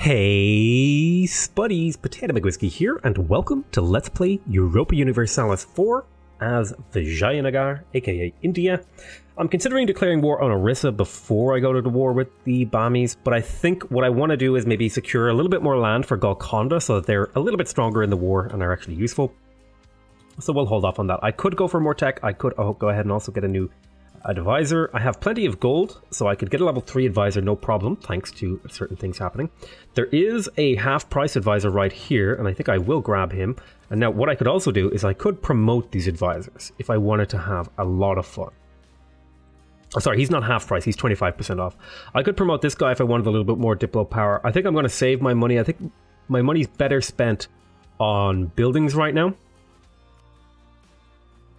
Hey Spuddies, PotatoMcWhiskey here, and welcome to Let's Play Europa Universalis 4 as Vijayanagar, aka India. I'm considering declaring war on Orissa before I go to the war with the Bamis, but I think what I want to do is maybe secure a little bit more land for Golconda so that they're a little bit stronger in the war and are actually useful. So we'll hold off on that. I could go for more tech, I could go ahead and also get a new advisor. I have plenty of gold, so I could get a level 3 advisor no problem, thanks to certain things happening. There is a half-price advisor right here, and I think I will grab him. And now what I could also do is I could promote these advisors if I wanted to have a lot of fun. Oh, sorry, he's not half price, he's 25% off. I could promote this guy if I wanted a little bit more Diplo power. I think I'm going to save my money. I think my money's better spent on buildings right now.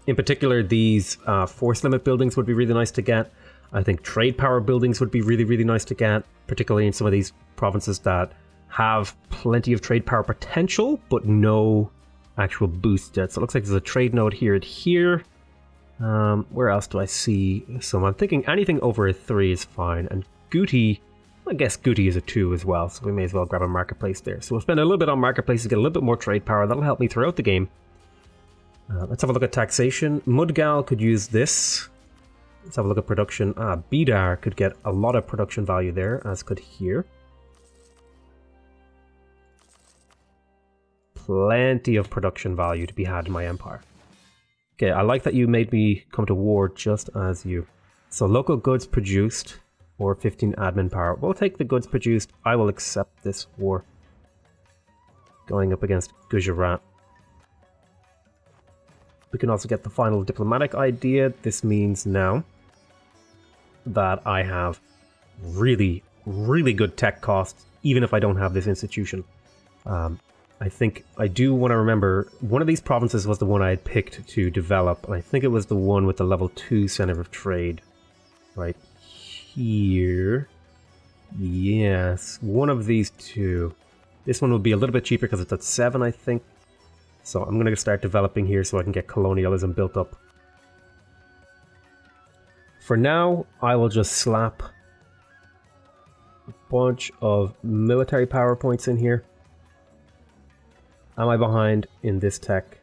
In particular, these force limit buildings would be really nice to get. I think trade power buildings would be really nice to get, particularly in some of these provinces that have plenty of trade power potential, but no actual boost yet. So it looks like there's a trade node here and here. Where else do I see some? I'm thinking anything over a 3 is fine. And Guti, I guess Guti is a 2 as well, so we may as well grab a marketplace there. So we'll spend a little bit on marketplaces, get a little bit more trade power. That'll help me throughout the game. Let's have a look at taxation. Mudgal could use this. Let's have a look at production. Bidar could get a lot of production value there, as could here. Plenty of production value to be had in my empire. Okay, I like that you made me come to war just as you. So local goods produced, or 15 admin power. We'll take the goods produced. I will accept this war. Going up against Gujarat. We can also get the final diplomatic idea. This means now that I have really good tech costs, even if I don't have this institution. I think I do want to remember, one of these provinces was the one I had picked to develop, and I think it was the one with the level 2 center of trade. Right here. Yes, one of these two. This one will be a little bit cheaper because it's at 7, I think. So I'm going to start developing here so I can get colonialism built up. For now, I will just slap a bunch of military power points in here. Am I behind in this tech?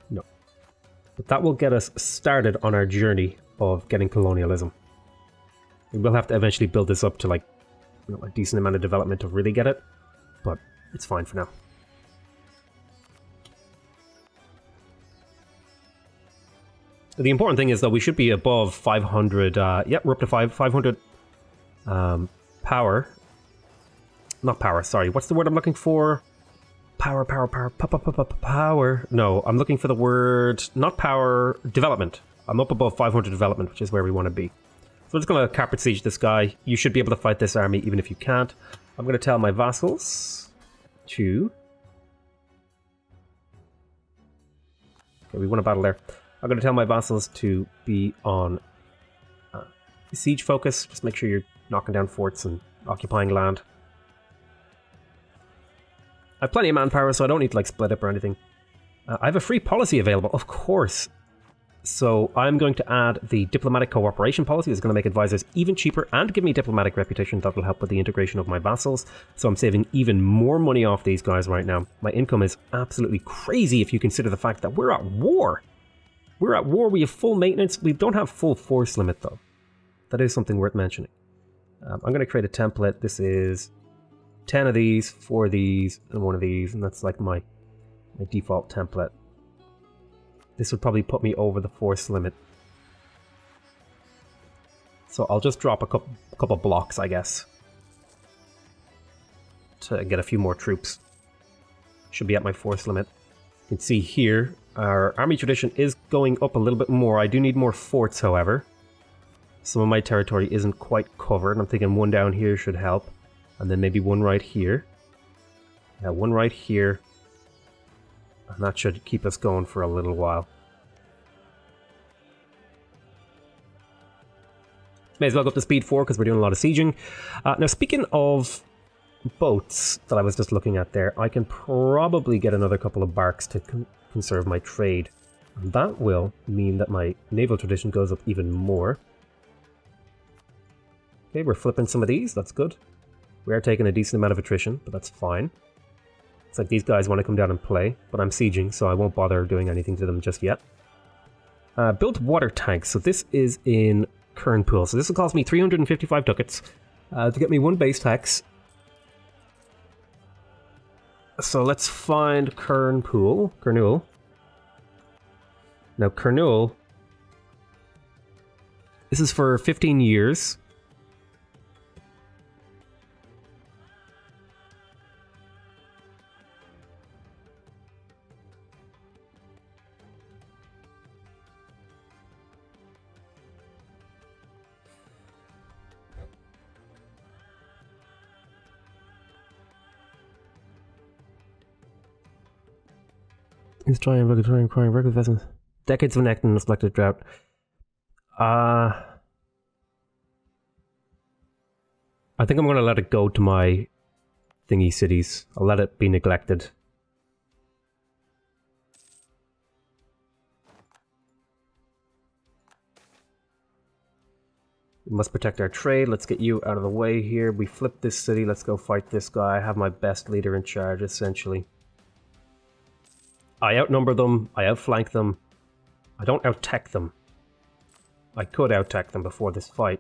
No. But that will get us started on our journey of getting colonialism. We will have to eventually build this up to like, you know, a decent amount of development to really get it. But it's fine for now. The important thing is that we should be above 500, yep, we're up to 500 power. Not power, sorry, what's the word I'm looking for? Power. No, I'm looking for the word, not power, development. I'm up above 500 development, which is where we want to be. So we're just going to carpet siege this guy. You should be able to fight this army, even if you can't. I'm going to tell my vassals to... Okay, we won a battle there. I'm going to tell my vassals to be on siege focus. Just make sure you're knocking down forts and occupying land. I have plenty of manpower, so I don't need to like split up or anything. I have a free policy available, of course. So I'm going to add the diplomatic cooperation policy. It's going to make advisors even cheaper and give me diplomatic reputation. That will help with the integration of my vassals. So I'm saving even more money off these guys right now. My income is absolutely crazy if you consider the fact that we're at war. We're at war, we have full maintenance, we don't have full force limit though. That is something worth mentioning. I'm going to create a template. This is 10 of these, 4 of these, and 1 of these, and that's like my default template. This would probably put me over the force limit. So I'll just drop a couple blocks, I guess, to get a few more troops. Should be at my force limit. You can see here, our army tradition is going up a little bit more. I do need more forts, however. Some of my territory isn't quite covered. I'm thinking one down here should help. And then maybe one right here. Yeah, one right here. And that should keep us going for a little while. May as well go up to speed 4 because we're doing a lot of sieging. Now, speaking of boats that I was just looking at there, I can probably get another couple of barks to conserve my trade. And that will mean that my naval tradition goes up even more. Okay, we're flipping some of these, that's good. We are taking a decent amount of attrition, but that's fine. It's like these guys want to come down and play, but I'm sieging, so I won't bother doing anything to them just yet. Built water tanks. So this is in Kernpool. So this will cost me 355 ducats to get me 1 base tax. So let's find Kernpool. Kernul. Now Kernul. This is for 15 years. He's trying regular vessels. Decades of neck and reflected drought. I think I'm going to let it go to my thingy cities. I'll let it be neglected. We must protect our trade. Let's get you out of the way here. We flip this city. Let's go fight this guy. I have my best leader in charge, essentially. I outnumber them. I outflank them. I don't out-tech them. I could out-tech them before this fight,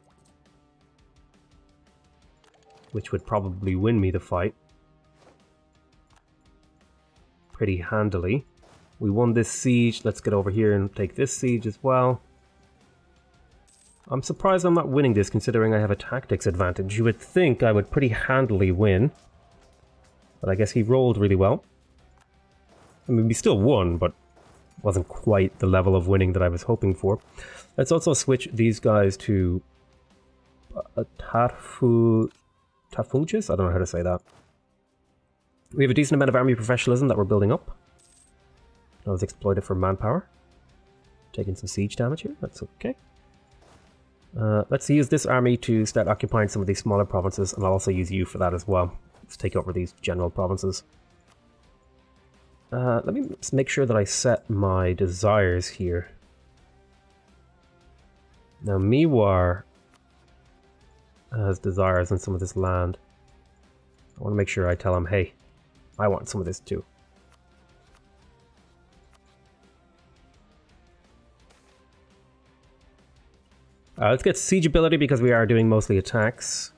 which would probably win me the fight pretty handily. We won this siege. Let's get over here and take this siege as well. I'm surprised I'm not winning this, considering I have a tactics advantage. You would think I would pretty handily win, but I guess he rolled really well. I mean, we still won, but wasn't quite the level of winning that I was hoping for. Let's also switch these guys to Tafunchis? I don't know how to say that. We have a decent amount of army professionalism that we're building up. I was exploited for manpower. Taking some siege damage here, that's okay. Let's use this army to start occupying some of these smaller provinces, and I'll also use you for that as well. Let's take over these general provinces. Let me just make sure that I set my desires here. Now, Miwar has desires on some of this land. I want to make sure I tell him, hey, I want some of this too. Let's get siege ability because we are doing mostly attacks.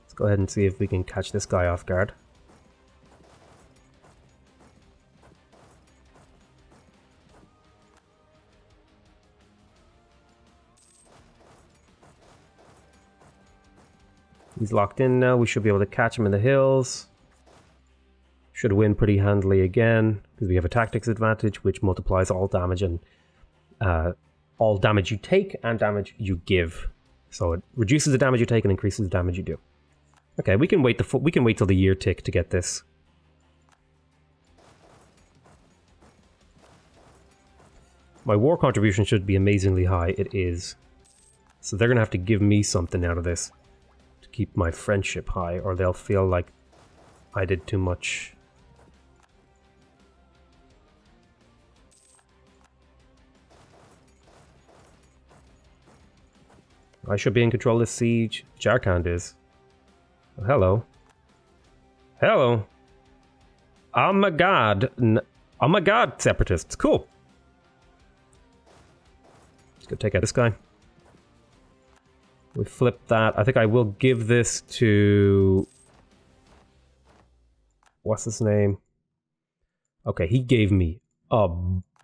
Let's go ahead and see if we can catch this guy off guard. He's locked in now. We should be able to catch him in the hills. Should win pretty handily again, because we have a tactics advantage, which multiplies all damage and all damage you take and damage you give. So it reduces the damage you take and increases the damage you do. Okay, we can wait till the year tick to get this. My war contribution should be amazingly high. It is. So they're gonna have to give me something out of this to keep my friendship high, or they'll feel like I did too much. I should be in control of this siege. Jharkhand is. Oh, hello. Hello. Oh my god. Oh my god, separatists. Cool. Let's go take out this guy. We flip that. I think I will give this to... What's his name? Okay, he gave me a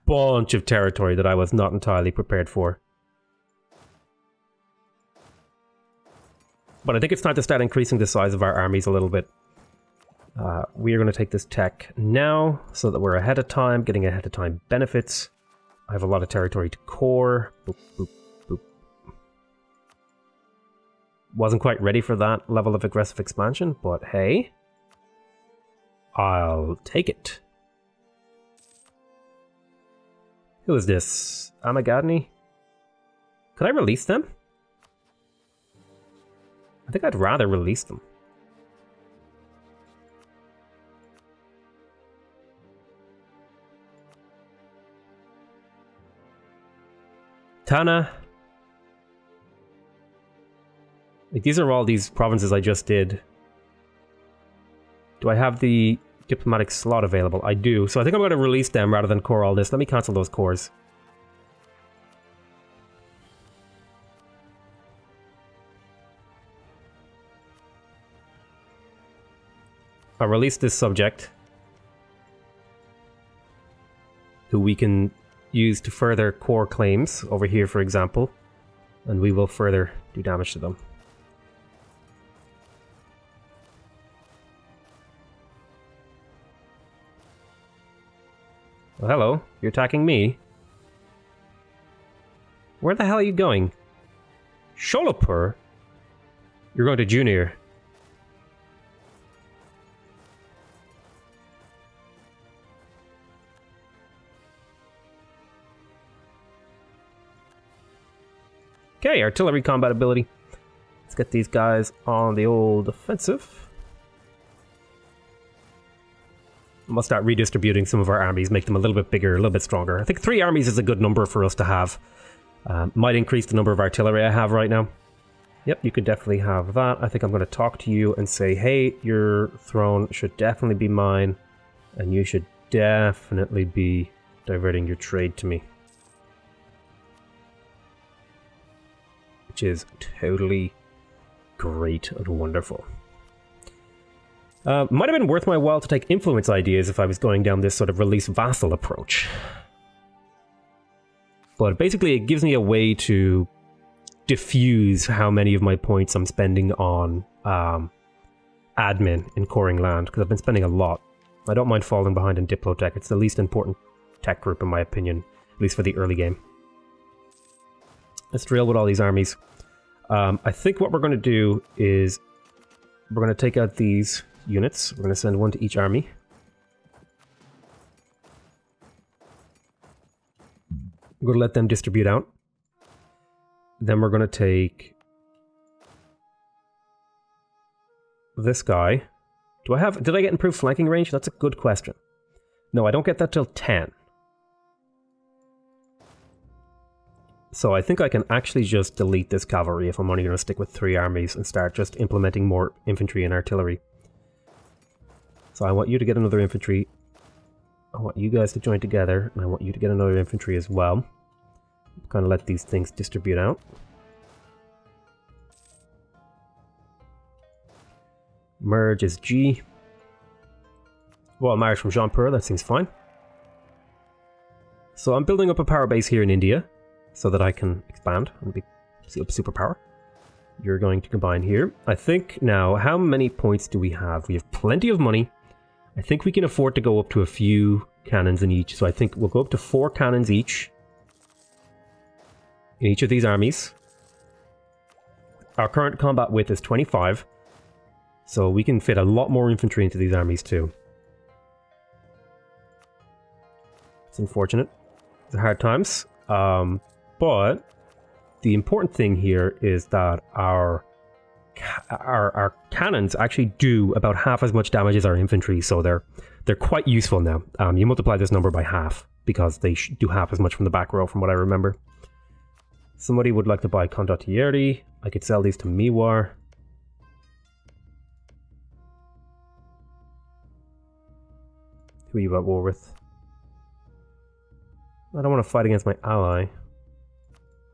bunch of territory that I was not entirely prepared for. But I think it's time to start increasing the size of our armies a little bit. We are going to take this tech now, so that we're ahead of time, getting ahead of time benefits. I have a lot of territory to core. Boop, boop, boop. Wasn't quite ready for that level of aggressive expansion, but hey. I'll take it. Who is this? Amagadni? Could I release them? I think I'd rather release them. Tana. Like, these are all these provinces I just did. Do I have the diplomatic slot available? I do. So I think I'm going to release them rather than core all this. Let me cancel those cores. I'll release this subject, who we can use to further core claims over here, for example, and we will further do damage to them. Well, hello, you're attacking me? Where the hell are you going? Sholapur? You're going to Junior. Okay, artillery combat ability. Let's get these guys on the old offensive. We'll start redistributing some of our armies, make them a little bit bigger, a little bit stronger. I think 3 armies is a good number for us to have. Might increase the number of artillery I have right now. Yep, you could definitely have that. I think I'm going to talk to you and say, hey, your throne should definitely be mine, and you should definitely be diverting your trade to me. Which is totally great and wonderful. Might have been worth my while to take influence ideas if I was going down this sort of release vassal approach. But basically it gives me a way to diffuse how many of my points I'm spending on admin in coring land, because I've been spending a lot. I don't mind falling behind in Diplotech. It's the least important tech group in my opinion, at least for the early game. Let's drill with all these armies. I think what we're going to do is we're going to take out these units. We're going to send one to each army. We're going to let them distribute out. Then we're going to take this guy. Did I get improved flanking range? That's a good question. No, I don't get that till 10. So I think I can actually just delete this cavalry if I'm only going to stick with 3 armies and start just implementing more infantry and artillery. So I want you to get another infantry. I want you guys to join together, and I want you to get another infantry as well. Kind of let these things distribute out. Merge is G. Well, marriage from Jaunpur, that seems fine. So I'm building up a power base here in India, so that I can expand and be a superpower. You're going to combine here. I think now, how many points do we have? We have plenty of money. I think we can afford to go up to a few cannons in each. So I think we'll go up to 4 cannons each in each of these armies. Our current combat width is 25. So we can fit a lot more infantry into these armies too. It's unfortunate. It's hard times. But the important thing here is that our cannons actually do about half as much damage as our infantry, so they're quite useful now. You multiply this number by half because they do half as much from the back row, from what I remember. Somebody would like to buy Condottieri. I could sell these to Mewar. Who are you at war with? I don't want to fight against my ally.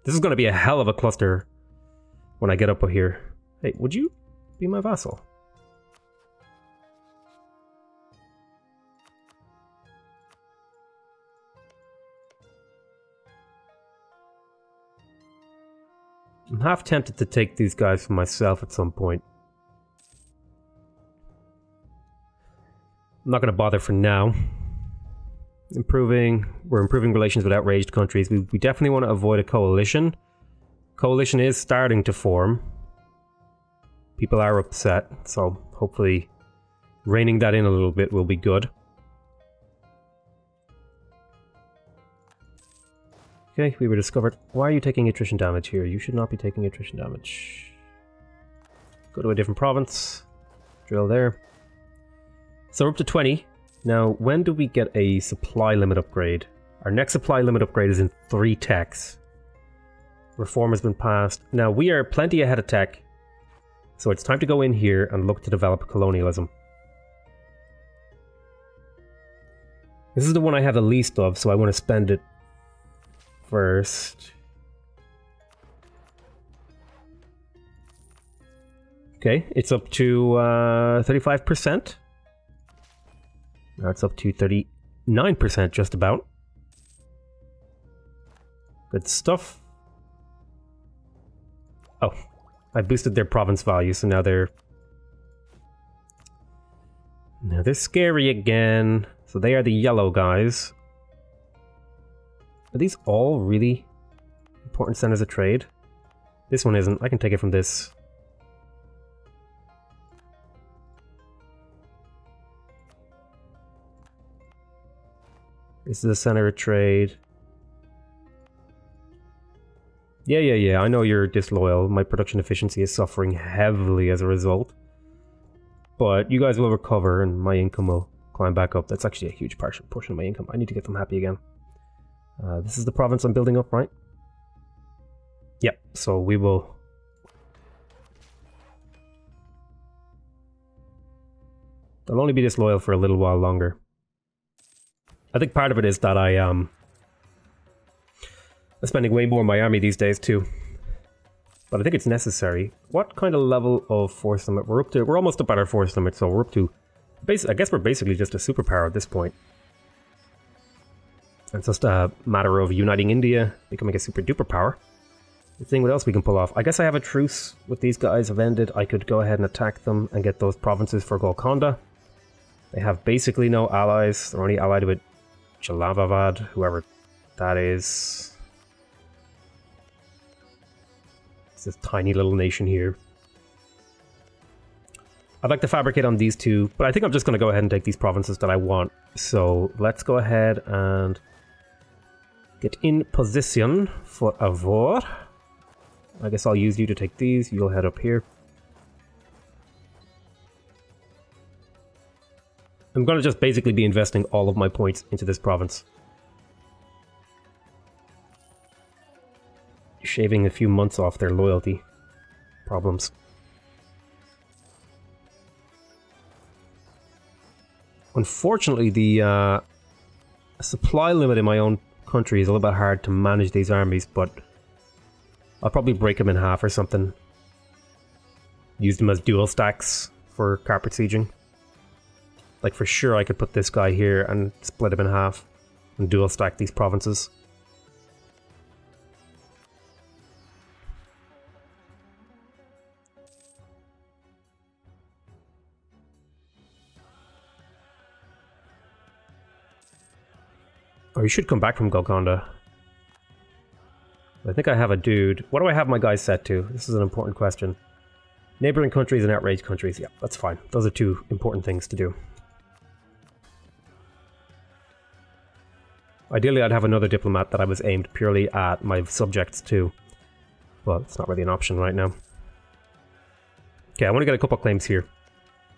This is going to be a hell of a cluster when I get up here. Hey, would you be my vassal? I'm half tempted to take these guys for myself at some point. I'm not going to bother for now. We're improving relations with outraged countries. We definitely want to avoid a coalition. Coalition is starting to form. People are upset, so hopefully reining that in a little bit will be good. Okay, we were discovered. Why are you taking attrition damage here? You should not be taking attrition damage. Go to a different province. Drill there. So we're up to 20. Now, when do we get a supply limit upgrade? Our next supply limit upgrade is in 3 techs. Reform has been passed. Now, we are plenty ahead of tech. So it's time to go in here and look to develop colonialism. This is the one I have the least of, so I want to spend it first. Okay, it's up to 35%. Now it's up to 39% just about. Good stuff. Oh, I boosted their province value, so now they're scary again. So they are the yellow guys. Are these all really important centers of trade? This one isn't. I can take it from this. This is a center of trade. Yeah. I know you're disloyal. My production efficiency is suffering heavily as a result. But you guys will recover and my income will climb back up. That's actually a huge portion of my income. I need to get them happy again. This is the province I'm building up, right? Yep, so we will... They'll only be disloyal for a little while longer. I think part of it is that I'm spending way more on my army these days too. But I think it's necessary. What kind of level of force limit? We're up to... We're almost up at our force limit, so we're up to... I guess we're basically just a superpower at this point. It's just a matter of uniting India, becoming a super duper power. Let's see what else we can pull off. I guess I have a truce with these guys have ended. I could go ahead and attack them and get those provinces for Golconda. They have basically no allies. They're only allied with Jalalabad, whoever that is. It's this tiny little nation here. I'd like to fabricate on these two, but I think I'm just going to go ahead and take these provinces that I want. So let's go ahead and get in position for a war. I guess I'll use you to take these. You'll head up here. I'm going to just basically be investing all of my points into this province. Shaving a few months off their loyalty problems. Unfortunately, the supply limit in my own country is a little bit hard to manage these armies, but I'll probably break them in half or something. Use them as dual stacks for carpet sieging. Like for sure I could put this guy here and split him in half and dual stack these provinces. Or you should come back from Golconda. I think I have a dude. What do I have my guys set to? This is an important question. Neighboring countries and outraged countries. Yeah, that's fine. Those are two important things to do. Ideally, I'd have another diplomat that I was aimed purely at my subjects too. Well, it's not really an option right now. Okay, I want to get a couple of claims here.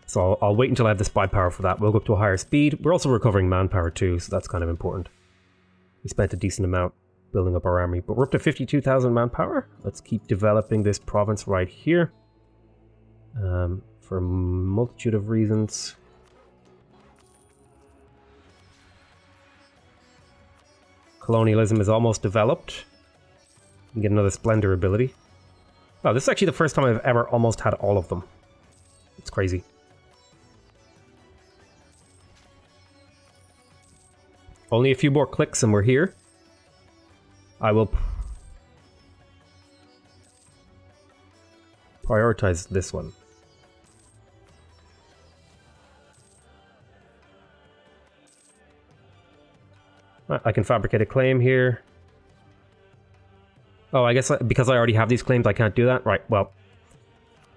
So I'll wait until I have the spy power for that. We'll go up to a higher speed. We're also recovering manpower too, so that's kind of important. We spent a decent amount building up our army, but we're up to 52,000 manpower. Let's keep developing this province right here. For a multitude of reasons. Colonialism is almost developed. You can get another Splendor ability. Wow, this is actually the first time I've ever almost had all of them. It's crazy. Only a few more clicks and we're here. I will prioritize this one. I can fabricate a claim here. Oh, I guess because I already have these claims, I can't do that? Right, well.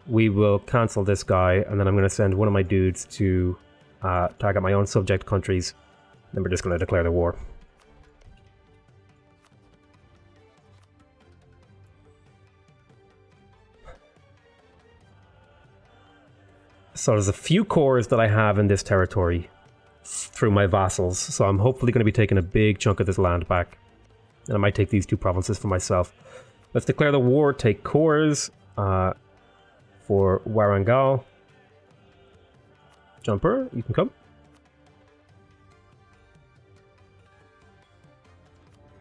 We will cancel this guy, and then I'm going to send one of my dudes to target my own subject countries. Then we're just going to declare the war. So there's a few cores that I have in this territory through my vassals, so I'm hopefully going to be taking a big chunk of this land back. And I might take these two provinces for myself. Let's declare the war, take cores. for Warangal. Jumper, you can come.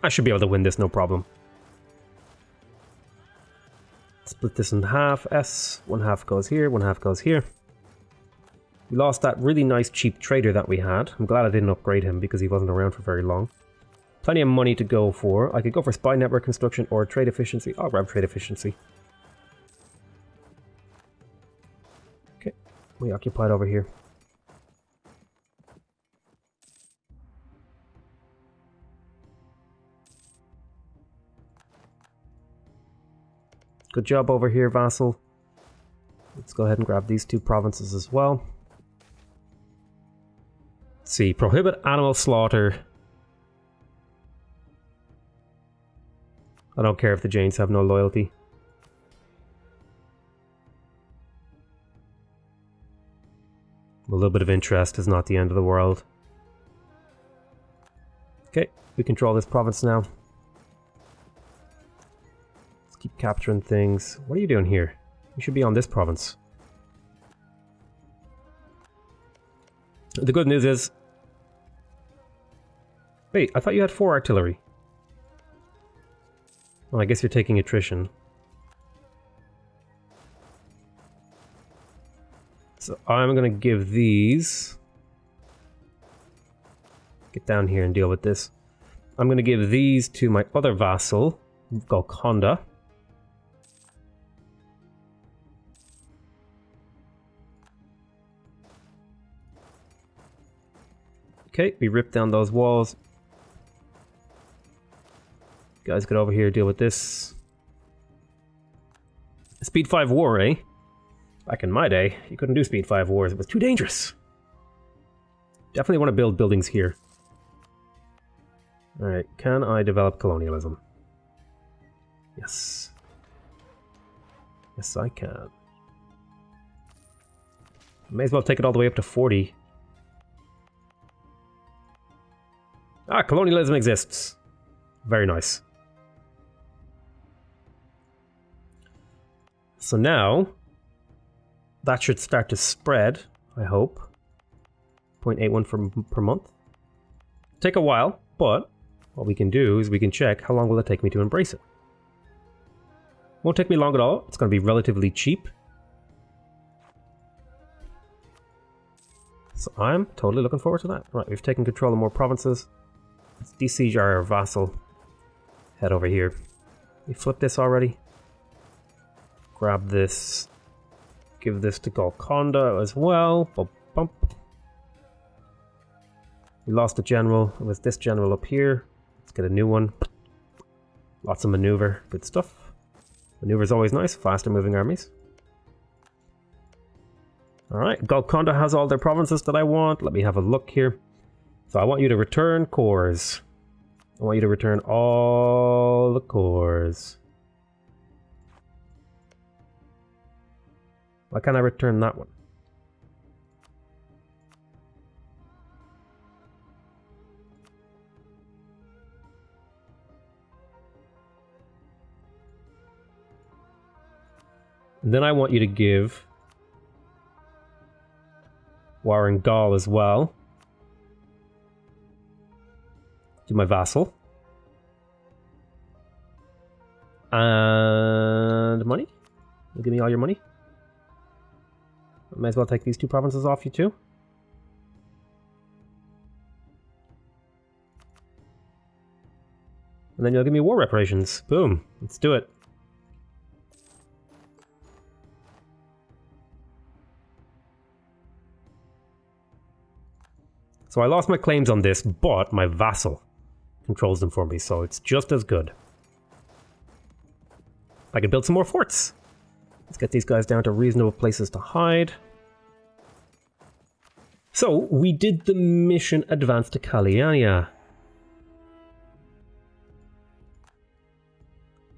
I should be able to win this, no problem. Split this in half. S, one half goes here, one half goes here. We lost that really nice cheap trader that we had. I'm glad I didn't upgrade him because he wasn't around for very long. Plenty of money to go for. I could go for spy network construction or trade efficiency. I'll grab trade efficiency. Okay, we occupied over here. Good job over here, vassal. Let's go ahead and grab these two provinces as well. Let's see, prohibit animal slaughter. I don't care if the Jains have no loyalty. A little bit of interest is not the end of the world. Okay, we control this province now. Keep capturing things. What are you doing here? You should be on this province. The good news is... Wait, I thought you had 4 artillery. Well, I guess you're taking attrition. So I'm gonna give these... Get down here and deal with this. I'm gonna give these to my other vassal, Golconda. Okay, we ripped down those walls. Guys, get over here, deal with this. Speed 5 war, eh? Back in my day, you couldn't do Speed 5 wars, it was too dangerous. Definitely want to build buildings here. Alright, can I develop colonialism? Yes. Yes, I can. May as well take it all the way up to 40. Ah, colonialism exists. Very nice. So now, that should start to spread, I hope. 0.81 per month. Take a while, but what we can do is we can check how long will it take me to embrace it. Won't take me long at all. It's going to be relatively cheap. So I'm totally looking forward to that. Right, we've taken control of more provinces. Let's besiege our vassal. Head over here. We flip this already. Grab this. Give this to Golconda as well. Bump, bump. We lost a general. It was this general up here. Let's get a new one. Lots of maneuver. Good stuff. Maneuver is always nice. Faster moving armies. Alright, Golconda has all their provinces that I want. Let me have a look here. So I want you to return cores. I want you to return all the cores. Why can't I return that one? And then I want you to give Warangal as well to my vassal. And money? You'll give me all your money? I might as well take these two provinces off you too. And then you'll give me war reparations. Boom. Let's do it. So I lost my claims on this, but my vassal controls them for me, so it's just as good. I can build some more forts. Let's get these guys down to reasonable places to hide. So, we did the mission advance to Kalyania.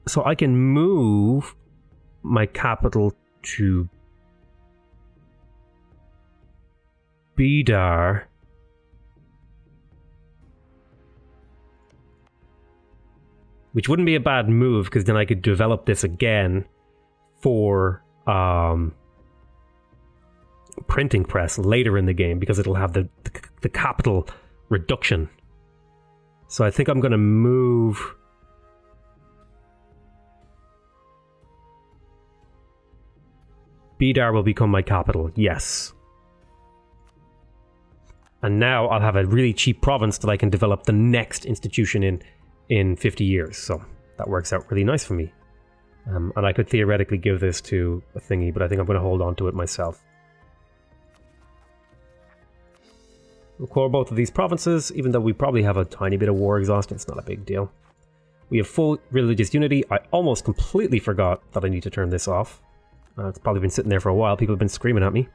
So I can move my capital to Bidar. Which wouldn't be a bad move, because then I could develop this again for printing press later in the game because it'll have the capital reduction. So I think I'm going to move... Bidar will become my capital, yes. And now I'll have a really cheap province that I can develop the next institution in 50 years. So that works out really nice for me. And I could theoretically give this to a thingy, but I think I'm going to hold on to it myself. We'll core both of these provinces, even though we probably have a tiny bit of war exhaust. It's not a big deal. We have full religious unity. I almost completely forgot that I need to turn this off. It's probably been sitting there for a while. People have been screaming at me.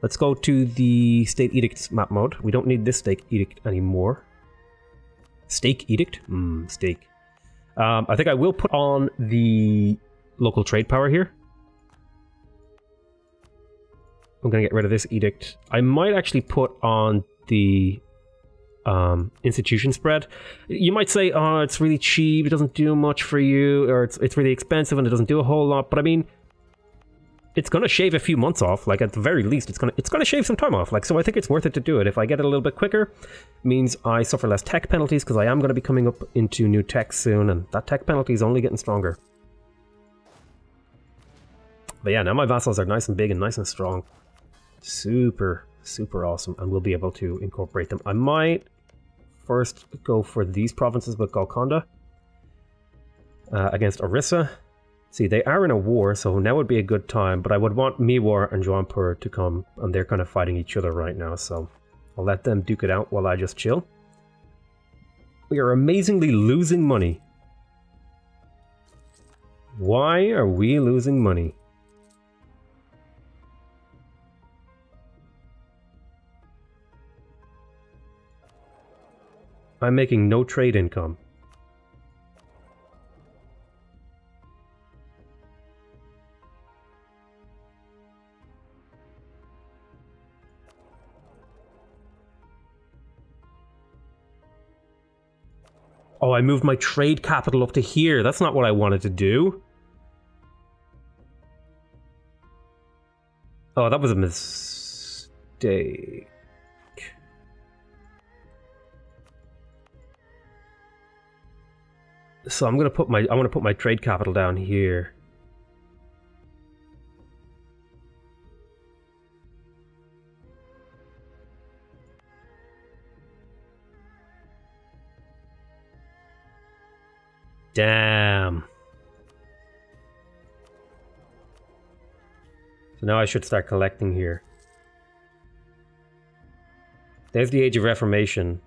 Let's go to the State Edicts map mode. We don't need this State Edict anymore. Stake Edict? Steak. I think I will put on the local trade power here. I'm going to get rid of this edict. I might actually put on the institution spread. You might say, oh, it's really cheap, it doesn't do much for you, or it's really expensive and it doesn't do a whole lot, but I mean, it's going to shave a few months off. Like, at the very least, it's going to shave some time off. Like, so I think it's worth it to do it. If I get it a little bit quicker, means I suffer less tech penalties, because I am going to be coming up into new tech soon, and that tech penalty is only getting stronger. But yeah, now my vassals are nice and big and nice and strong. Super, super awesome, and we'll be able to incorporate them. I might first go for these provinces with Golconda against Orissa. See, they are in a war, so now would be a good time, but I would want Mewar and Jaunpur to come, and they're kind of fighting each other right now, so I'll let them duke it out while I just chill. We are amazingly losing money. Why are we losing money? I'm making no trade income. Oh, I moved my trade capital up to here. That's not what I wanted to do. Oh, that was a mistake. So I'm gonna put I want to put my trade capital down here. Damn. So now I should start collecting here. There's the Age of Reformation.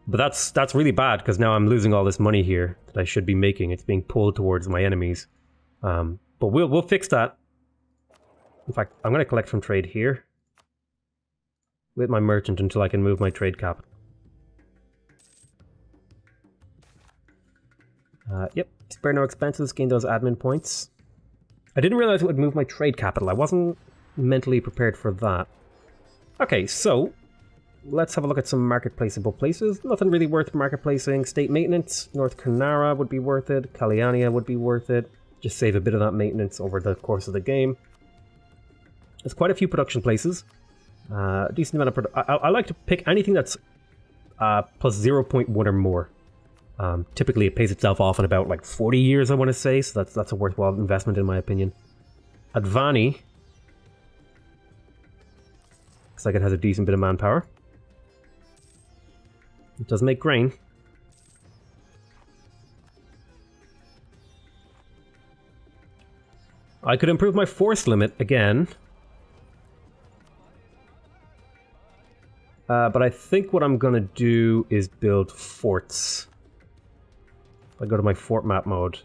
But that's really bad, because now I'm losing all this money here that I should be making. It's being pulled towards my enemies. But we'll fix that. In fact, I'm going to collect from trade here with my merchant until I can move my trade capital. Yep, spare no expenses, gain those admin points. I didn't realize it would move my trade capital. I wasn't mentally prepared for that. Okay, so let's have a look at some marketplaceable places. Nothing really worth marketplacing. State maintenance, North Kanara would be worth it. Kalyania would be worth it. Just save a bit of that maintenance over the course of the game. There's quite a few production places. Decent amount of I like to pick anything that's plus 0.1 or more. Typically it pays itself off in about like 40 years, I want to say, so that's a worthwhile investment in my opinion. Advani looks like it has a decent bit of manpower. It does make grain. I could improve my force limit again. But I think what I'm gonna do is build forts. I go to my fort map mode.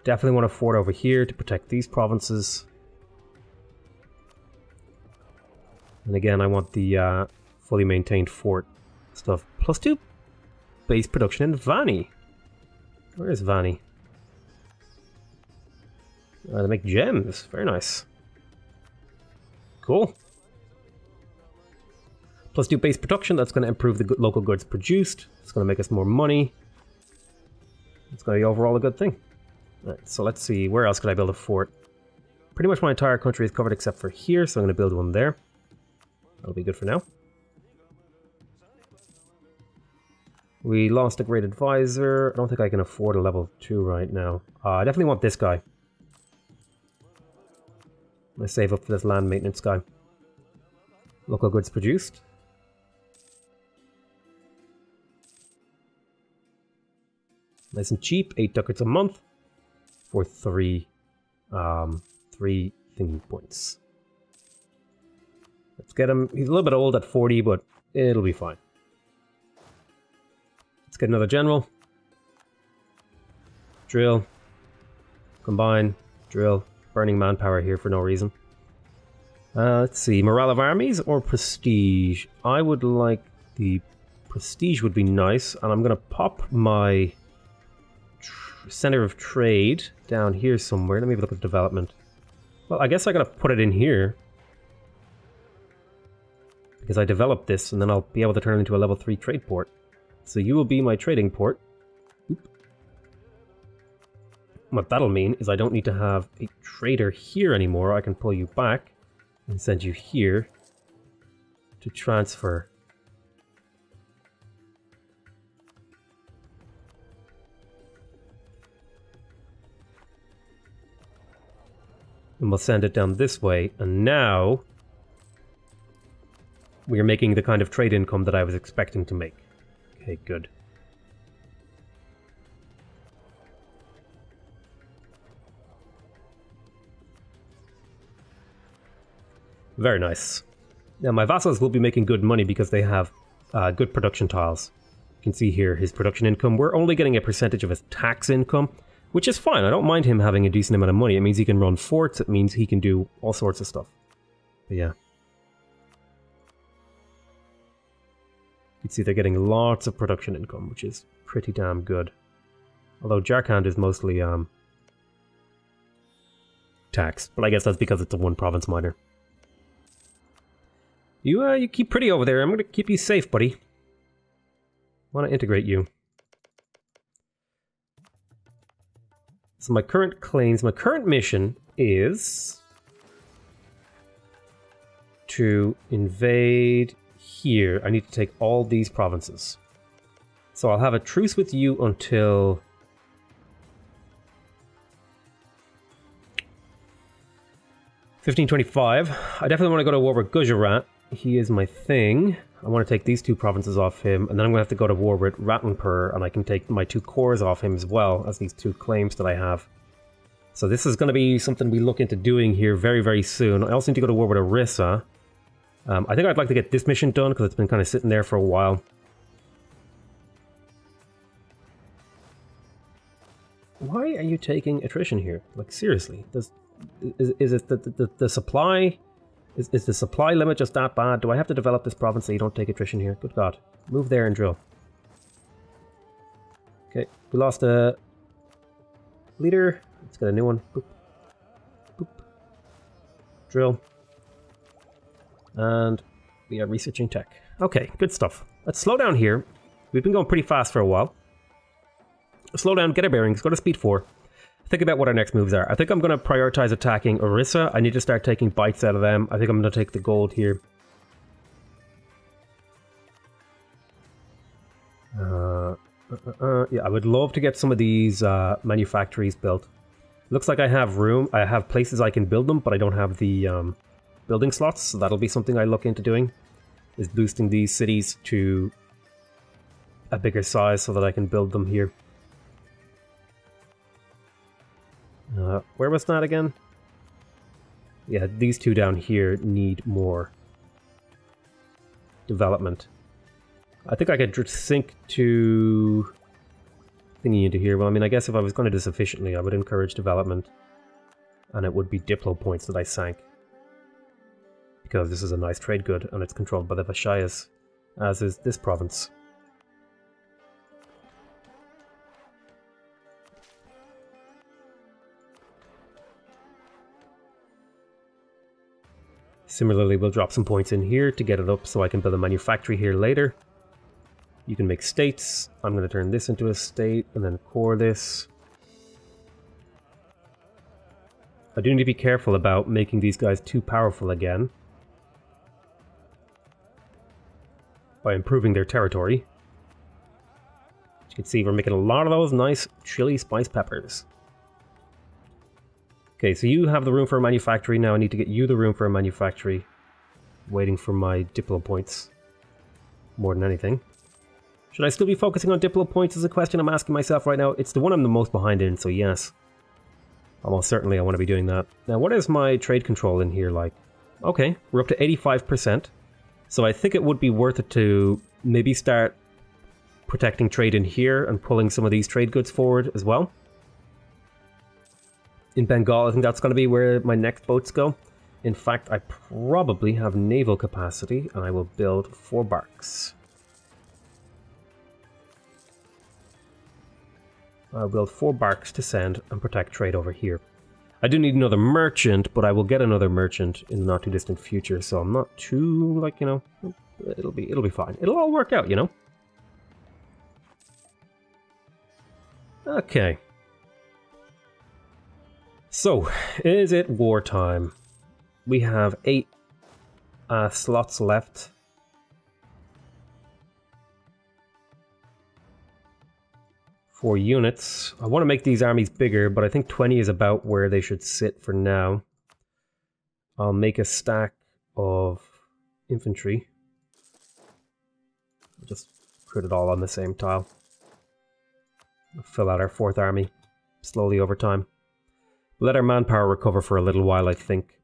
Definitely want a fort over here to protect these provinces. And again, I want the fully maintained fort stuff. +2 base production in Vani. Where is Vani? They make gems. Very nice. Cool. +2 base production. That's going to improve the local goods produced. It's going to make us more money. It's going to be overall a good thing. Right, so let's see, where else could I build a fort? pretty much my entire country is covered except for here, so I'm going to build one there. That'll be good for now. We lost a great advisor. I don't think I can afford a level 2 right now. I definitely want this guy. I'm going to save up for this land maintenance guy. Local goods produced. Nice and cheap, 8 ducats a month for 3 thinking points. Let's get him. He's a little bit old at 40, but it'll be fine. Let's get another general. Drill. Combine. Drill. Burning manpower here for no reason. Let's see. Morale of armies or prestige? I would like the prestige would be nice, and I'm going to pop my center of trade down here somewhere. Let me look at development. Well, I guess I gotta put it in here because I developed this, and then I'll be able to turn it into a level 3 trade port. So you will be my trading port. Oop. What that'll mean is I don't need to have a trader here anymore. I can pull you back and send you here to transfer. And we'll send it down this way, and now we are making the kind of trade income that I was expecting to make. Okay, good. Very nice. Now my vassals will be making good money because they have good production tiles. You can see here his production income. We're only getting a percentage of his tax income, which is fine. I don't mind him having a decent amount of money. It means he can run forts. It means he can do all sorts of stuff. But yeah. You can see they're getting lots of production income, which is pretty damn good. Although Jharkhand is mostly taxed. But I guess that's because it's a one province minor. You keep pretty over there. I'm going to keep you safe, buddy. I want to integrate you. So my current claims, my current mission is to invade here. I need to take all these provinces. So I'll have a truce with you until 1525. I definitely want to go to war with Gujarat. He is my thing. I want to take these 2 provinces off him, and then I'm going to have to go to war with Ratanpur, and I can take my 2 cores off him as well as these 2 claims that I have. So this is going to be something we look into doing here very, very soon. I also need to go to war with Orissa. I think I'd like to get this mission done because it's been kind of sitting there for a while. Why are you taking attrition here? Like, seriously, is it the supply? Is the supply limit just that bad? Do I have to develop this province so you don't take attrition here? Good God. Move there and drill. Okay, we lost a leader. Let's get a new one. Boop. Boop. Drill. And we are researching tech. Okay, good stuff. Let's slow down here. We've been going pretty fast for a while. Slow down, get our bearings, go to speed 4. Think about what our next moves are. I think I'm going to prioritize attacking Orissa. I need to start taking bites out of them. I think I'm going to take the gold here. Yeah, I would love to get some of these manufactories built. Looks like I have room. I have places I can build them, but I don't have the building slots. So that'll be something I look into doing, is boosting these cities to a bigger size so that I can build them here. Where was that again? Yeah, these 2 down here need more development. I think I could sink to thingy into here. Well, I mean, I guess if I was going to do this efficiently, I would encourage development. And it would be Diplo points that I sank. Because this is a nice trade good, and it's controlled by the Vishayas, as is this province. Similarly, we'll drop some points in here to get it up so I can build a manufactory here later. You can make states. I'm going to turn this into a state and then core this. I do need to be careful about making these guys too powerful again. By improving their territory. As you can see, we're making a lot of those nice chili spice peppers. Okay, so you have the room for a manufactory. Now I need to get you the room for a manufactory. Waiting for my Diplo points. More than anything. Should I still be focusing on Diplo points is a question I'm asking myself right now. It's the one I'm the most behind in, so yes. Almost certainly I want to be doing that. Now what is my trade control in here like? Okay, we're up to 85%. So I think it would be worth it to maybe start protecting trade in here and pulling some of these trade goods forward as well. In Bengal, I think that's going to be where my next boats go. In fact, I probably have naval capacity and I will build 4 barks. I'll build 4 barks to send and protect trade over here. I do need another merchant, but I will get another merchant in the not too distant future, so I'm not too, like, you know, it'll be fine. It'll all work out, you know? Okay. So, is it wartime? We have 8 slots left. For units. I want to make these armies bigger, but I think 20 is about where they should sit for now. I'll make a stack of infantry. I'll just put it all on the same tile. We'll fill out our 4th army slowly over time. Let our manpower recover for a little while, I think.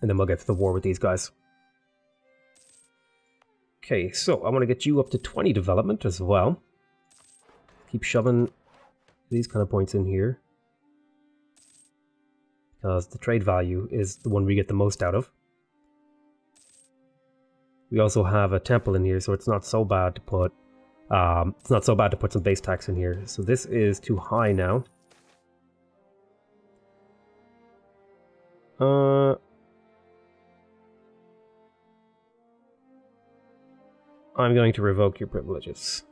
And then we'll get to the war with these guys. Okay, so I want to get you up to 20 development as well. Keep shoving these kind of points in here. Because the trade value is the one we get the most out of. We also have a temple in here, so it's not so bad to put some base tax in here. So this is too high now. I'm going to revoke your privileges.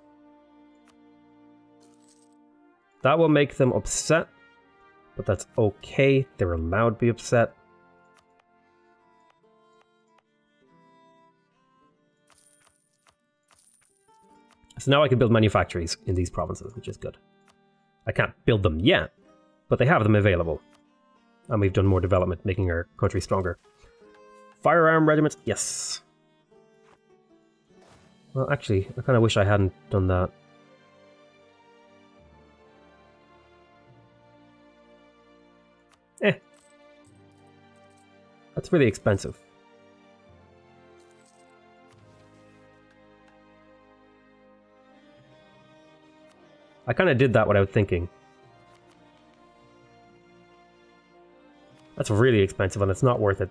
That will make them upset, but that's okay. They're allowed to be upset. So now I can build manufactories in these provinces, which is good. I can't build them yet, but they have them available. And we've done more development, making our country stronger. Firearm regiments, yes. Well, actually, I kind of wish I hadn't done that. That's really expensive. I kind of did that without thinking. That's really expensive and it's not worth it.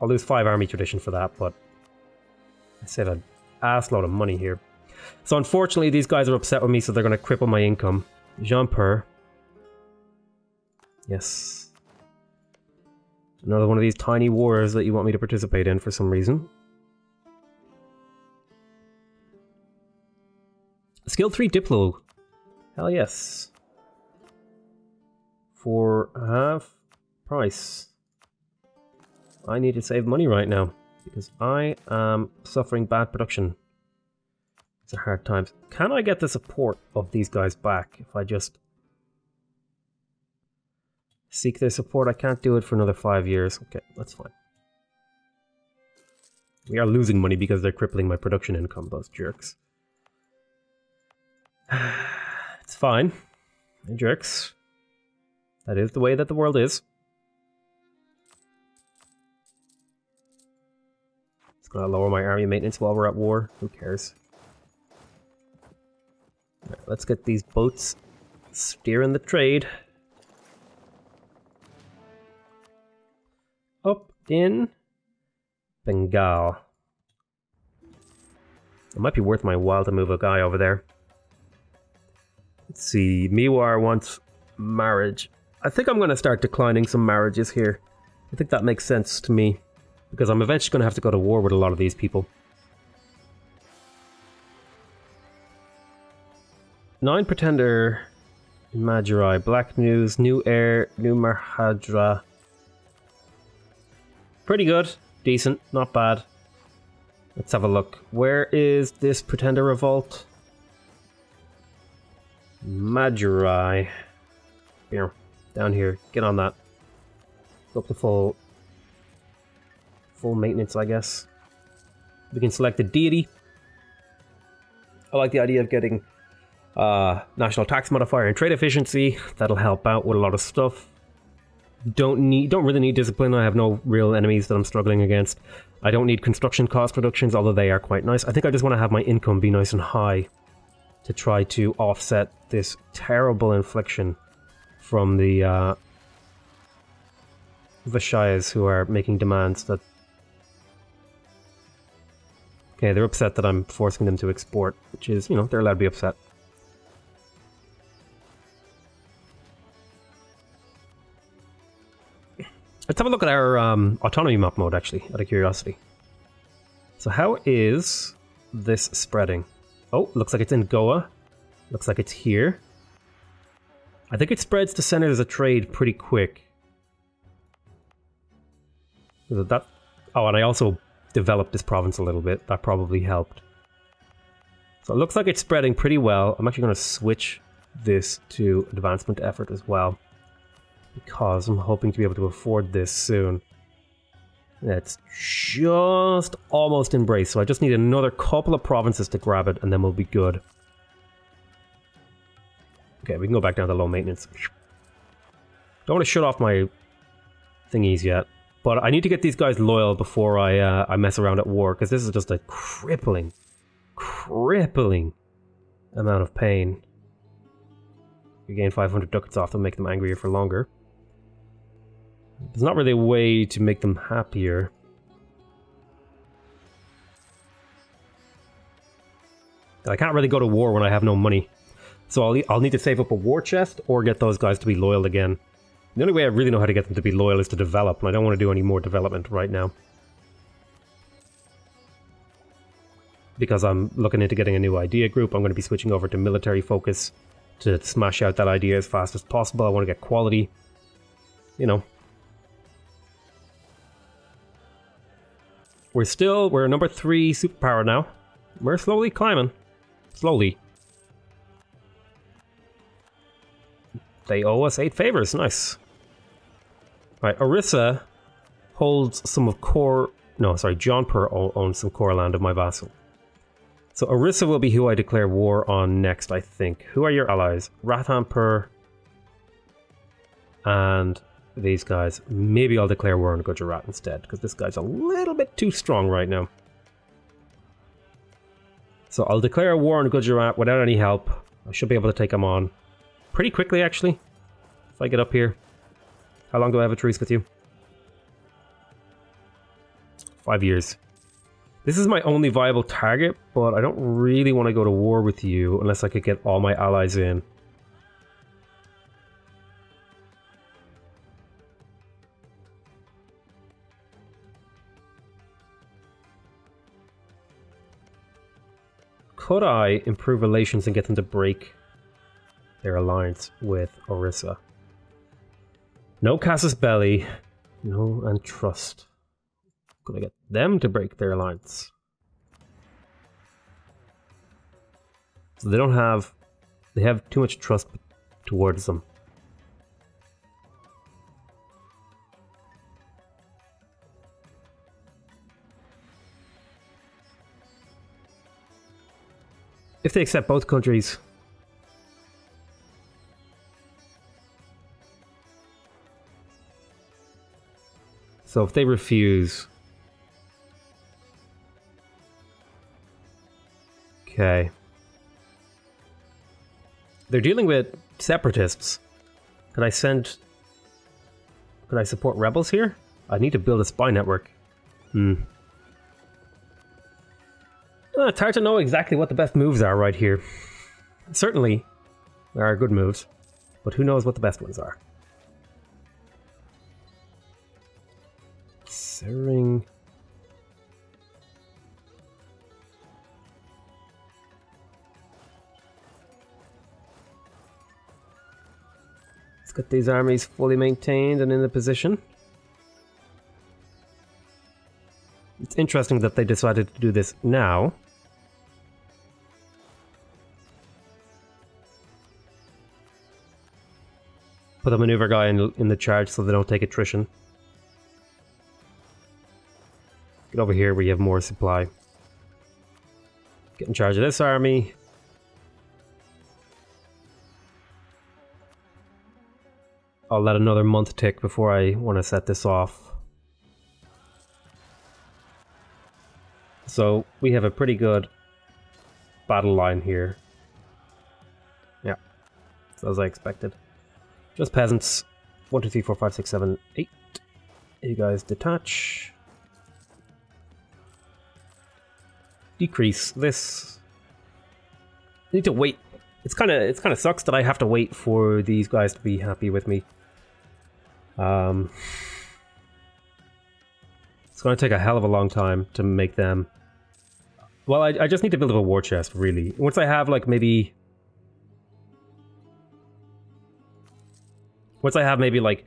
I'll lose 5 army tradition for that, but I saved an ass load of money here. So unfortunately these guys are upset with me, so they're going to cripple my income. Jean-Per. Yes. Another one of these tiny wars that you want me to participate in for some reason. Skill 3 Diplo. Hell yes. For half price. I need to save money right now because I am suffering bad production. It's a hard times. Can I get the support of these guys back if I just seek their support? I can't do it for another 5 years. Okay, that's fine. We are losing money because they're crippling my production income, those jerks. It's fine. They're jerks. That is the way that the world is. It's gonna lower my army maintenance while we're at war. Who cares? Right, let's get these boats steering the trade. Up in Bengal. It might be worth my while to move a guy over there. Let's see, Miwar wants marriage. I think I'm going to start declining some marriages here. I think that makes sense to me. Because I'm eventually going to have to go to war with a lot of these people. 9 Pretender Madurai, Black News, New Air, New Mahadra. Pretty good. Decent. Not bad. Let's have a look. Where is this Pretender Revolt? Madurai. Here. Down here. Get on that. Go up to full maintenance, I guess. We can select a deity. I like the idea of getting national tax modifier and trade efficiency. That'll help out with a lot of stuff. Don't really need discipline. I have no real enemies that I'm struggling against. I don't need construction cost reductions, although they are quite nice. I think I just want to have my income be nice and high to try to offset this terrible infliction from the Vishayas who are making demands that... Okay, they're upset that I'm forcing them to export, which is, you know, they're allowed to be upset. Let's have a look at our autonomy map mode, actually, out of curiosity. So how is this spreading? Oh, looks like it's in Goa. Looks like it's here. I think it spreads to centers of trade pretty quick. Is it that? Oh, and I also developed this province a little bit. That probably helped. So it looks like it's spreading pretty well. I'm actually going to switch this to advancement effort as well, because I'm hoping to be able to afford this soon. It's just almost embraced, so I just need another couple of provinces to grab it, and then we'll be good. Okay, we can go back down to low maintenance. Don't want to shut off my thingies yet, but I need to get these guys loyal before I mess around at war, because this is just a crippling amount of pain. You gain 500 ducats off them, make them angrier for longer. There's not really a way to make them happier. I can't really go to war when I have no money. So I'll need to save up a war chest or get those guys to be loyal again. The only way I really know how to get them to be loyal is to develop, and I don't want to do any more development right now. Because I'm looking into getting a new idea group, I'm going to be switching over to military focus to smash out that idea as fast as possible. I want to get quality. You know. We're number 3 superpower now. We're slowly climbing. Slowly. They owe us 8 favors, nice. Right, Orissa holds some of core... No, sorry, Jaunpur owns some core land of my vassal. So Orissa will be who I declare war on next, I think. Who are your allies? Rathampur and these guys. Maybe I'll declare war on Gujarat instead, because this guy's a little bit too strong right now. So I'll declare a war on Gujarat without any help. I should be able to take him on pretty quickly, actually, if I get up here. How long do I have a truce with you? 5 years. This is my only viable target, but I don't really want to go to war with you unless I could get all my allies in. Could I improve relations and get them to break their alliance with Orissa? No casus belli, no and trust. Could I get them to break their alliance? So they don't have... They have too much trust towards them. If they accept both countries... So if they refuse... Okay. They're dealing with separatists. Could I support rebels here? I need to build a spy network. It's hard to know exactly what the best moves are right here. Certainly, there are good moves, but who knows what the best ones are. Sering... get these armies fully maintained and in the position. It's interesting that they decided to do this now. Put a maneuver guy in the charge so they don't take attrition. Get over here where you have more supply. Get in charge of this army. I'll let another month tick before I want to set this off. So we have a pretty good battle line here. Yeah, as I expected. Just peasants. 1, 2, 3, 4, 5, 6, 7, 8. You guys detach. Decrease this. I need to wait. It's kind of sucks that I have to wait for these guys to be happy with me. It's going to take a hell of a long time to make them. Well, I just need to build up a war chest, really. Once I have, like, maybe... Once I have maybe, like,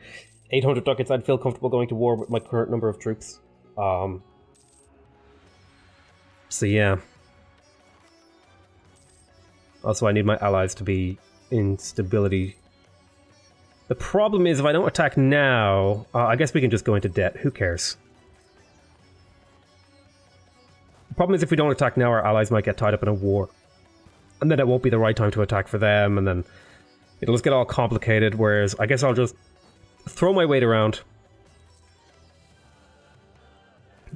800 ducats, I'd feel comfortable going to war with my current number of troops. So, yeah. Also, I need my allies to be in stability. The problem is, if I don't attack now... I guess we can just go into debt. Who cares? The problem is if we don't attack now, our allies might get tied up in a war. And then it won't be the right time to attack for them, and then it'll just get all complicated, whereas I guess I'll just throw my weight around.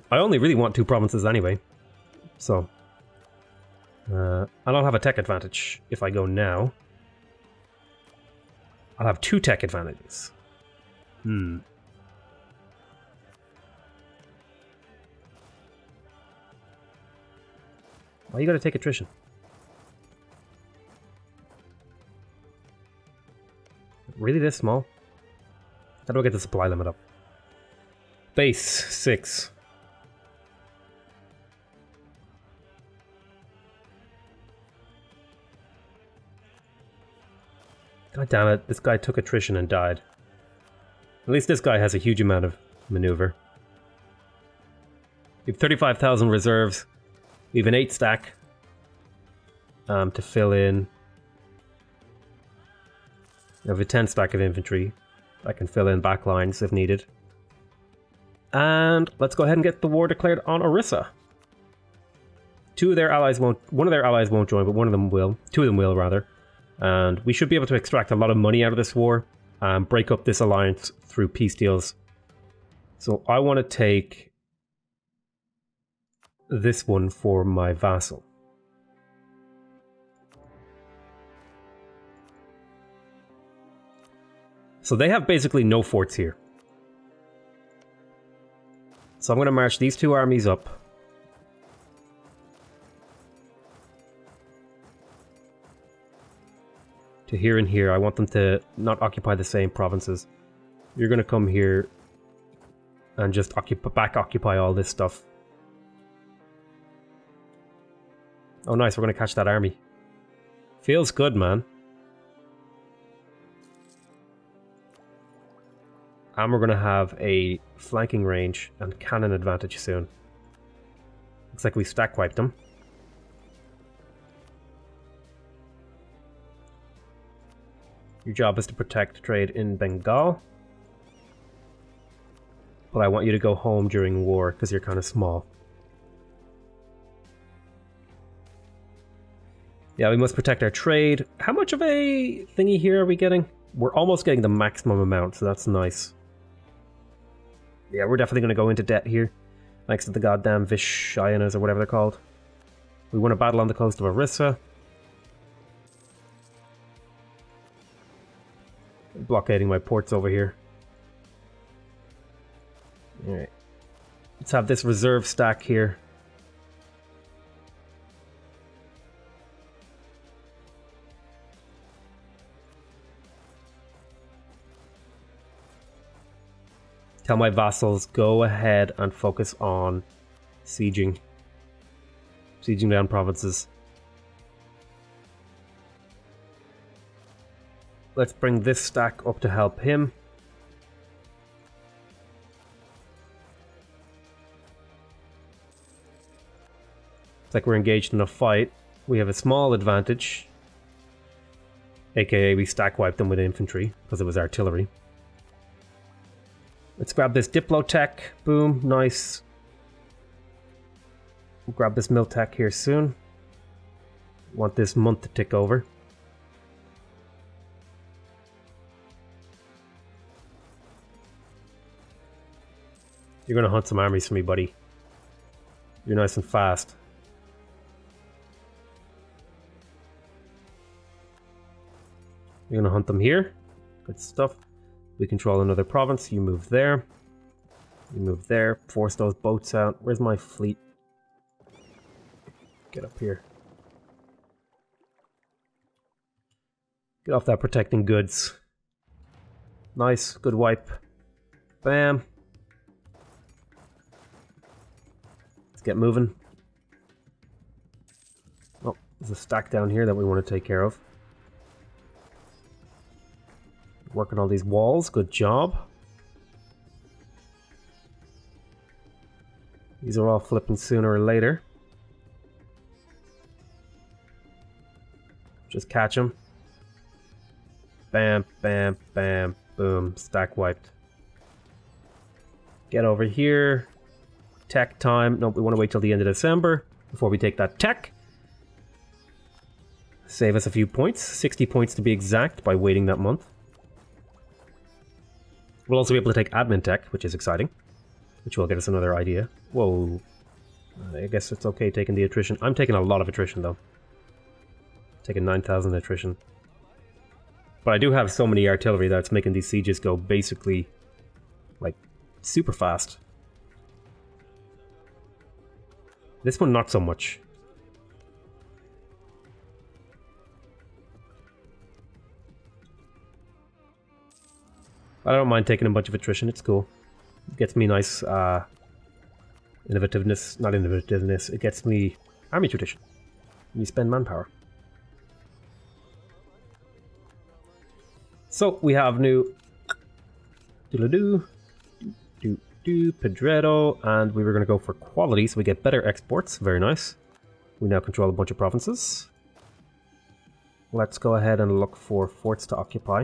I only really want 2 provinces anyway, so... I don't have a tech advantage if I go now. I'll have 2 tech advantages. Why you gotta take attrition? Really this small? How do I get the supply limit up? Base 6. God damn it, this guy took attrition and died. At least this guy has a huge amount of maneuver. We have 35,000 reserves. We have an 8 stack to fill in. I have a 10 stack of infantry. I can fill in backlines if needed. And let's go ahead and get the war declared on Orissa. 2 of their allies won't... One of their allies won't join, but one of them will. 2 of them will, rather. And we should be able to extract a lot of money out of this war and break up this alliance through peace deals. So I want to take this one for my vassal. So they have basically no forts here. So I'm going to march these 2 armies up. To here and here. I want them to not occupy the same provinces. You're going to come here and just occupy all this stuff. Oh nice, we're going to catch that army. Feels good, man. And we're going to have a flanking range and cannon advantage soon. Looks like we stack wiped them. Your job is to protect trade in Bengal. But I want you to go home during war because you're kind of small. Yeah, we must protect our trade. How much of a thingy here are we getting? We're almost getting the maximum amount, so that's nice. Yeah, we're definitely going to go into debt here. Thanks to the goddamn Vijayanagas or whatever they're called. We won a battle on the coast of Orissa. Blockading my ports over here. Alright. Let's have this reserve stack here. Tell my vassals, go ahead and focus on sieging. Sieging down provinces. let's bring this stack up to help him. It's like we're engaged in a fight. We have a small advantage. AKA we stack wiped them with infantry because it was artillery. Let's grab this Diplotech. Boom, nice. We'll grab this Miltech here soon. Want this month to tick over. You're gonna hunt some armies for me, buddy. You're nice and fast. You're gonna hunt them here. Good stuff. We control another province. You move there. You move there. Force those boats out. Where's my fleet? Get up here. Get off that protecting goods. Nice. Good wipe. Bam. Let's get moving. Oh, there's a stack down here that we want to take care of. Working on these walls, good job. These are all flipping sooner or later. Just catch them. Bam, bam, bam, boom, stack wiped. Get over here. Tech time. Nope, we want to wait till the end of December before we take that tech. Save us a few points, 60 points to be exact, by waiting that month. We'll also be able to take admin tech, which is exciting, which will get us another idea. Whoa. I guess it's okay taking the attrition. I'm taking a lot of attrition, though. Taking 9,000 attrition. But I do have so many artillery that it's making these sieges go basically, like, super fast. This one, not so much. I don't mind taking a bunch of attrition, it's cool. It gets me nice innovativeness, not innovativeness, it gets me army tradition. You spend manpower. So we have new Pedretto, and we were going to go for quality, so we get better exports. Very nice. We now control a bunch of provinces. Let's go ahead and look for forts to occupy.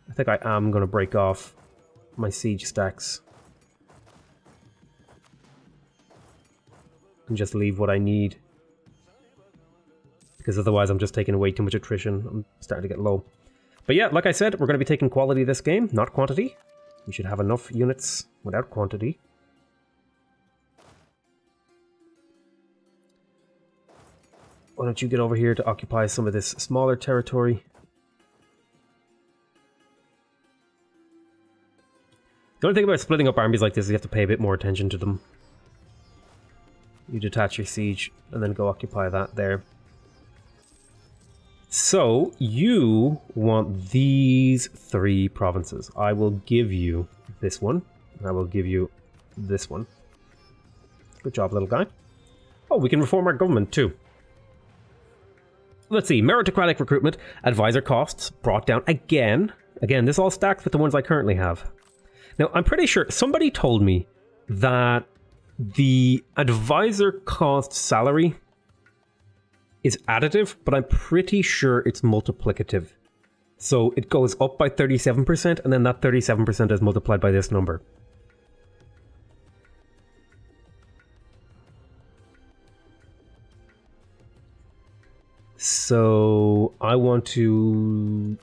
I think I am going to break off my siege stacks and just leave what I need, because otherwise I'm just taking way too much attrition. I'm starting to get low. But yeah, like I said, we're going to be taking quality this game, not quantity. We should have enough units without quantity. Why don't you get over here to occupy some of this smaller territory? The only thing about splitting up armies like this is you have to pay a bit more attention to them. You detach your siege and then go occupy that there. So, you want these 3 provinces. I will give you this one, and I will give you this one. Good job, little guy. Oh, we can reform our government too. Let's see, meritocratic recruitment, advisor costs brought down again. Again, this all stacks with the ones I currently have. Now, I'm pretty sure somebody told me that the advisor cost salary is additive, but I'm pretty sure it's multiplicative. So it goes up by 37%, and then that 37% is multiplied by this number. So I want to...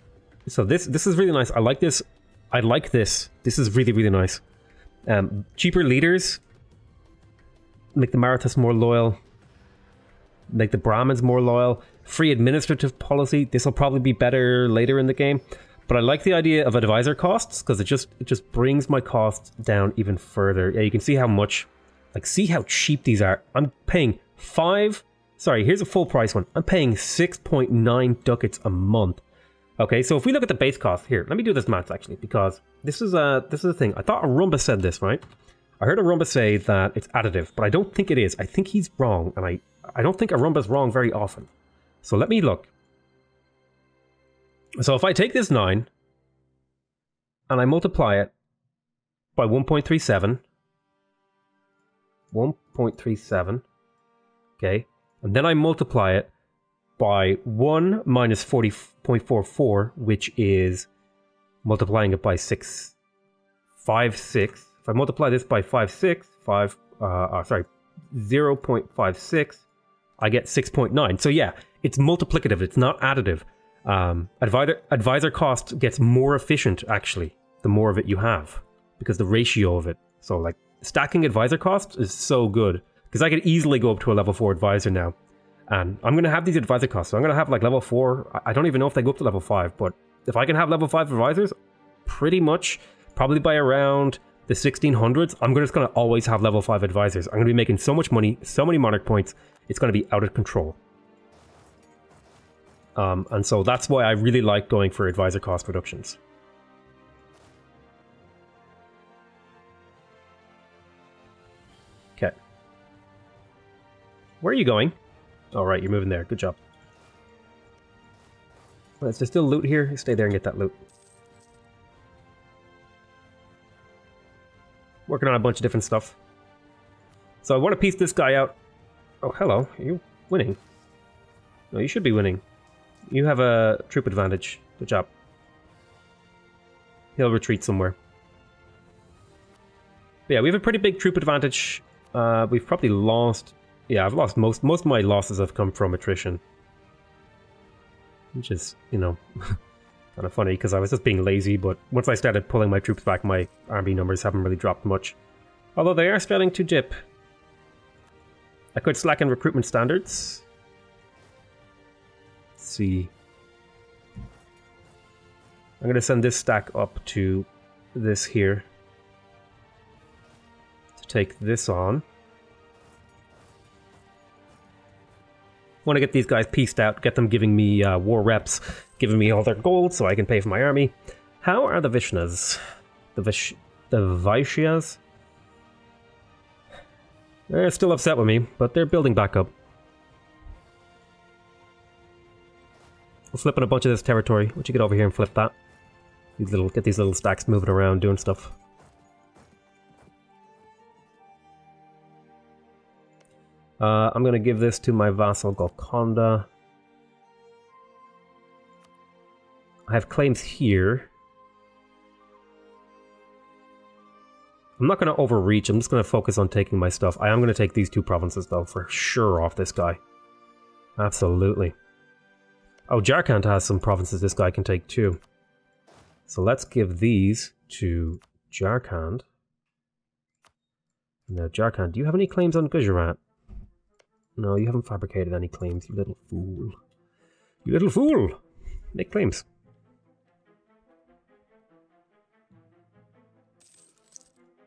So this is really nice. I like this. I like this. This is really, really nice. Cheaper leaders. Make the Marathas more loyal. Make the Brahmins more loyal. Free administrative policy. This will probably be better later in the game. But I like the idea of advisor costs, because it just brings my costs down even further. Yeah, you can see how much... Like, see how cheap these are. I'm paying 5... Sorry, here's a full price one. I'm paying 6.9 ducats a month. Okay, so if we look at the base cost here, let me do this math actually, because this is a thing. I thought Arumba said this, right? I heard Arumba say that it's additive, but I don't think it is. I think he's wrong, and I don't think Arumba's wrong very often. So let me look. So if I take this 9 and I multiply it by 1.37, 1.37, okay, and then I multiply it by 1 minus 40.44, which is multiplying it by 6, 5, 6. If I multiply this by 0.56, I get 6.9. So yeah, it's multiplicative, it's not additive. Advisor cost gets more efficient, actually, the more of it you have, because the ratio of it. So like, stacking advisor costs is so good, because I could easily go up to a level 4 advisor now. And I'm going to have these advisor costs. So I'm going to have like level 4. I don't even know if they go up to level 5, but if I can have level 5 advisors, pretty much, probably by around the 1600s, I'm just going to always have level 5 advisors. I'm going to be making so much money, so many monarch points, it's going to be out of control. And so that's why I really like going for advisor cost reductions. Okay. Where are you going? All right, you're moving there. Good job. Well, is there still loot here? Stay there and get that loot. Working on a bunch of different stuff. So I want to piece this guy out. Oh, hello. Are you winning? No, you should be winning. You have a troop advantage. Good job. He'll retreat somewhere. But yeah, we have a pretty big troop advantage. We've probably lost... Yeah, I've lost most of my losses have come from attrition. Which is, you know, kind of funny because I was just being lazy, but once I started pulling my troops back, my army numbers haven't really dropped much. Although they are starting to dip. I could slacken recruitment standards. Let's see. I'm going to send this stack up to this here. To take this on. Want to get these guys pieced out, get them giving me war reps, giving me all their gold so I can pay for my army. How are the Vishnas? The Vaishyas? They're still upset with me, but they're building back up. We're flipping a bunch of this territory. Why don't you get over here and flip that? Get these little stacks moving around, doing stuff. I'm going to give this to my vassal Golconda. I have claims here. I'm not going to overreach. I'm just going to focus on taking my stuff. I am going to take these 2 provinces, though, for sure off this guy. Absolutely. Oh, Jharkhand has some provinces this guy can take, too. So let's give these to Jharkhand. Now, Jharkhand, do you have any claims on Gujarat? No, you haven't fabricated any claims, you little fool. You little fool! Make claims.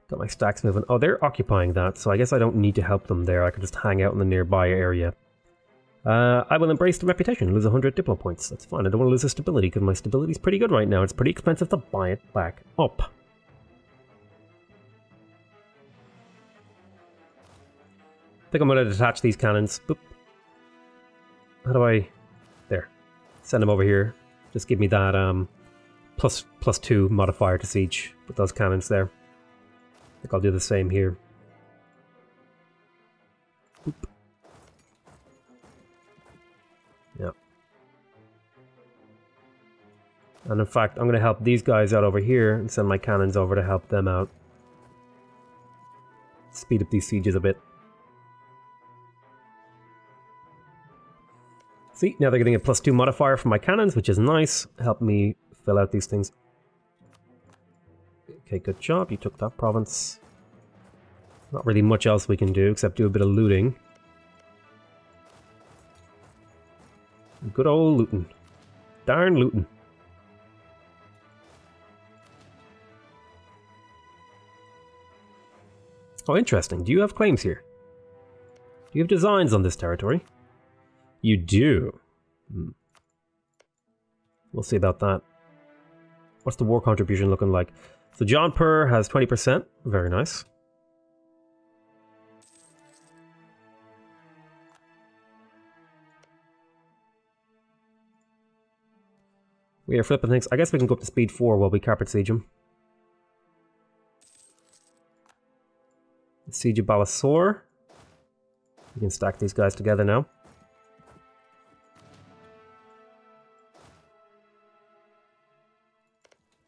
Got my stacks moving. Oh, they're occupying that, so I guess I don't need to help them there. I can just hang out in the nearby area. I will embrace the reputation, lose 100 Diplo points. That's fine, I don't want to lose the stability, because my stability's pretty good right now. It's pretty expensive to buy it back up. I think I'm going to detach these cannons. Boop. How do I... There. Send them over here. Just give me that plus 2 modifier to siege with those cannons there. I think I'll do the same here. Boop. Yeah. And in fact, I'm going to help these guys out over here and send my cannons over to help them out. Speed up these sieges a bit. See, now they're getting a plus 2 modifier for my cannons, which is nice. Help me fill out these things. Okay, good job. You took that province. Not really much else we can do except do a bit of looting. Good old looting. Darn looting. Oh, interesting. Do you have claims here? Do you have designs on this territory? You do. We'll see about that. What's the war contribution looking like? So Jaunpur has 20%. Very nice. We are flipping things. I guess we can go up to speed 4 while we carpet siege them. Siege of Balasore. We can stack these guys together now.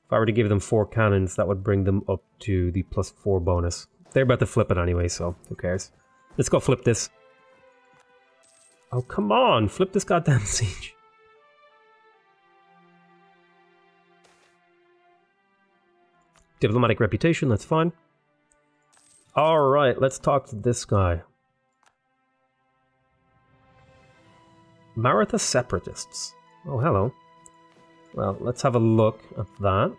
If I were to give them 4 cannons, that would bring them up to the +4 bonus. They're about to flip it anyway, so who cares? Let's go flip this. Oh, come on! Flip this goddamn siege. Diplomatic reputation, that's fine. Alright, let's talk to this guy. Maratha Separatists. Oh, hello. Well, let's have a look at that.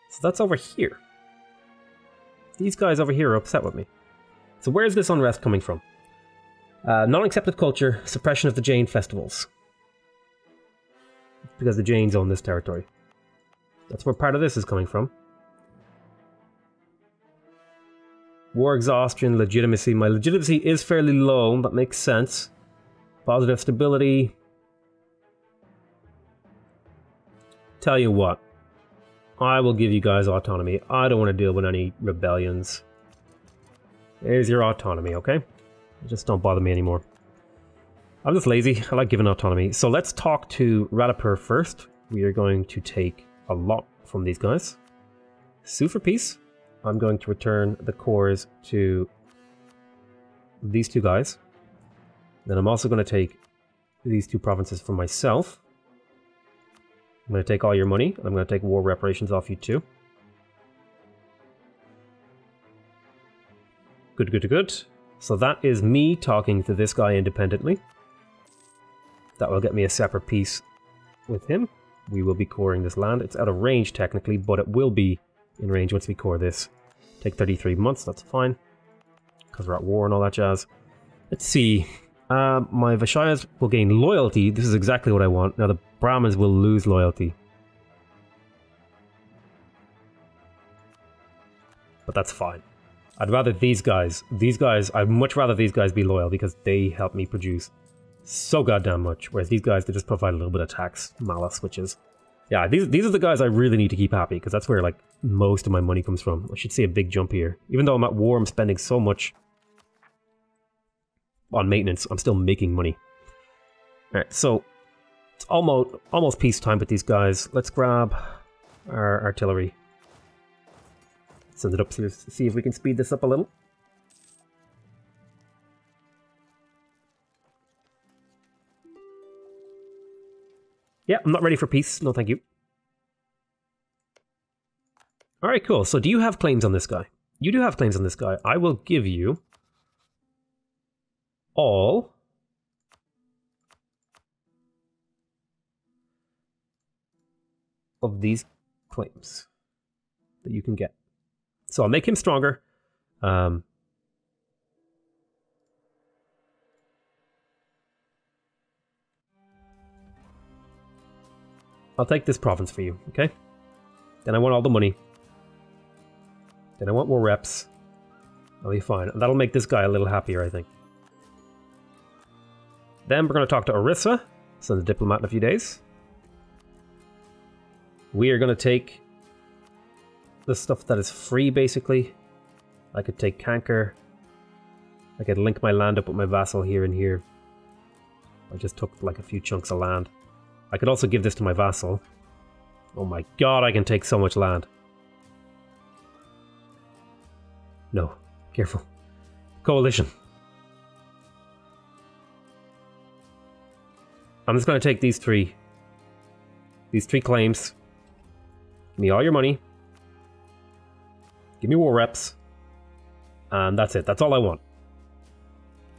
So that's over here. These guys over here are upset with me. So where's this unrest coming from? Non-accepted culture, suppression of the Jain festivals. It's because the Jains own this territory. That's where part of this is coming from. War exhaustion, legitimacy. My legitimacy is fairly low, that makes sense. Positive stability. Tell you what. I will give you guys autonomy. I don't want to deal with any rebellions. There's your autonomy, okay? Just don't bother me anymore. I'm just lazy. I like giving autonomy. So let's talk to Radipur first. We are going to take a lot from these guys. Sue for peace. I'm going to return the cores to these 2 guys. Then I'm also going to take these 2 provinces for myself. I'm going to take all your money, and I'm going to take war reparations off you too. Good, good, good. So that is me talking to this guy independently. That will get me a separate peace with him. We will be coring this land. It's out of range technically, but it will be in range once we core this. Take 33 months, that's fine. Because we're at war and all that jazz. Let's see. My Vaishyas will gain loyalty. This is exactly what I want. Now the Brahmins will lose loyalty. But that's fine. I'd rather these guys, I'd much rather these guys be loyal because they help me produce so goddamn much. Whereas these guys, they just provide a little bit of tax malice, which is... Yeah, these are the guys I really need to keep happy because that's where like most of my money comes from. I should see a big jump here. Even though I'm at war, I'm spending so much on maintenance. I'm still making money. Alright, so it's almost peacetime with these guys. Let's grab our artillery. Send it up to see if we can speed this up a little. Yeah, I'm not ready for peace. No, thank you. Alright, cool. So do you have claims on this guy? You do have claims on this guy. I will give you all of these claims that you can get. So I'll make him stronger. I'll take this province for you, okay? Then I want all the money. Then I want more reps. I'll be fine. And that'll make this guy a little happier, I think. Then we're going to talk to Orissa. Send a diplomat in a few days. We are going to take the stuff that is free, basically. I could take Canker. I could link my land up with my vassal here and here. I just took like a few chunks of land. I could also give this to my vassal. Oh my god, I can take so much land. No, careful. Coalition. I'm just going to take these three claims. Give me all your money. Give me war reps. And that's it. That's all I want.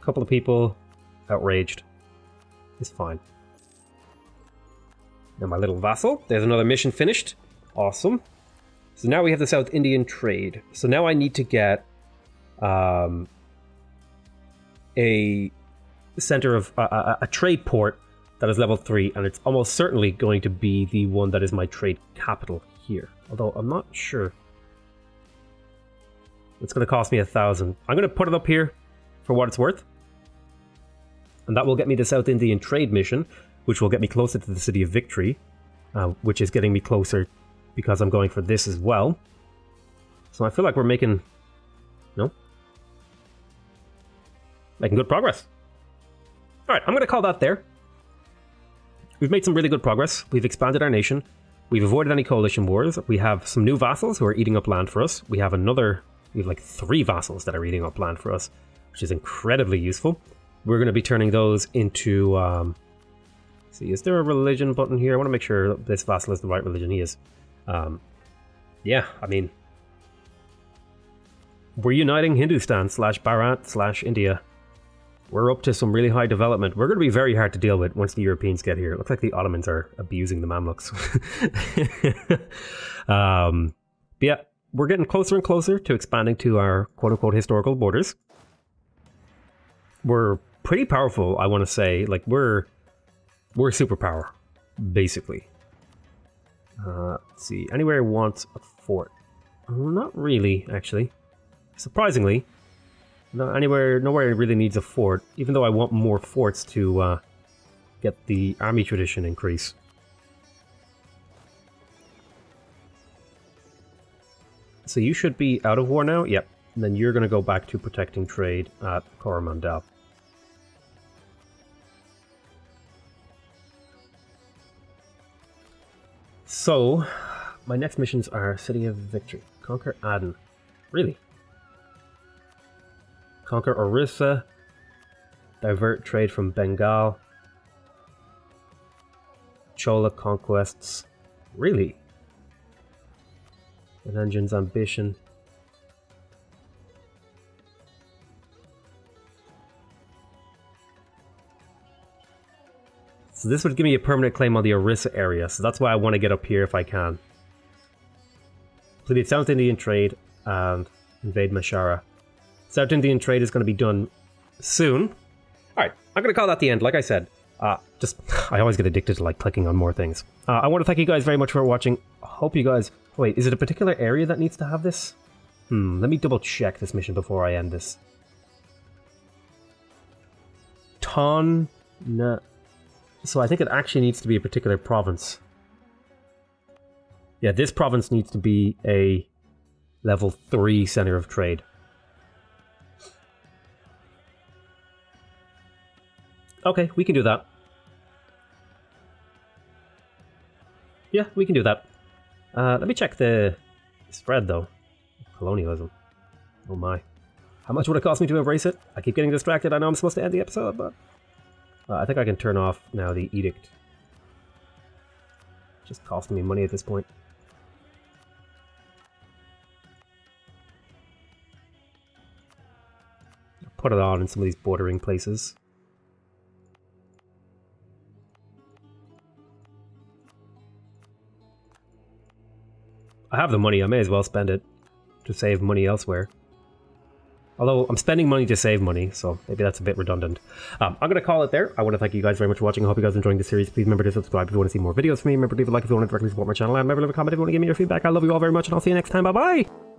A couple of people outraged. It's fine. Now my little vassal. There's another mission finished. Awesome. So now we have the South Indian trade. So now I need to get a center of a trade port that is level 3, and it's almost certainly going to be the one that is my trade capital here. Although I'm not sure. It's going to cost me 1,000. I'm going to put it up here for what it's worth. And that will get me the South Indian trade mission, which will get me closer to the City of Victory, which is getting me closer because I'm going for this as well. So I feel like we're making good progress. Alright, I'm going to call that there. We've made some really good progress. We've expanded our nation. We've avoided any coalition wars. We have some new vassals who are eating up land for us. We have like 3 vassals that are eating up land for us, which is incredibly useful. We're going to be turning those into... see, is there a religion button here? I want to make sure this vassal is the right religion. He is. Yeah, I mean... We're uniting Hindustan / Bharat / India. We're up to some really high development. We're going to be very hard to deal with once the Europeans get here. It looks like the Ottomans are abusing the Mamluks. But yeah, we're getting closer and closer to expanding to our quote-unquote historical borders. We're pretty powerful, I want to say. Like, we're superpower, basically. Let's see. Anywhere I want a fort? Not really, actually. Surprisingly. Nowhere really needs a fort, even though I want more forts to get the army tradition increase. So you should be out of war now? Yep. And then you're going to go back to protecting trade at Coromandel. So, my next missions are City of Victory. Conquer Aden. Really? Conquer Orissa, divert trade from Bengal, Chola conquests. Really? Ananjan's ambition. So this would give me a permanent claim on the Orissa area, so that's why I want to get up here if I can. Completed South Indian trade and invade Mashara. South Indian trade is going to be done soon. Alright, I'm going to call that the end, like I said. I always get addicted to like clicking on more things. I want to thank you guys very much for watching. I hope you guys... Wait, is it a particular area that needs to have this? Let me double check this mission before I end this. So I think it actually needs to be a particular province. Yeah, this province needs to be a level 3 center of trade. Okay, we can do that. Yeah, we can do that. Let me check the spread, though. Colonialism. Oh my. How much would it cost me to embrace it? I keep getting distracted. I know I'm supposed to end the episode, but... I think I can turn off now the edict. Just costing me money at this point. I'll put it on in some of these bordering places. I have the money, I may as well spend it to save money elsewhere. Although, I'm spending money to save money, so maybe that's a bit redundant. I'm going to call it there. I want to thank you guys very much for watching. I hope you guys are enjoying the series. Please remember to subscribe if you want to see more videos from me. Remember to leave a like if you want to directly support my channel. And remember to leave a comment if you want to give me your feedback. I love you all very much, and I'll see you next time. Bye-bye!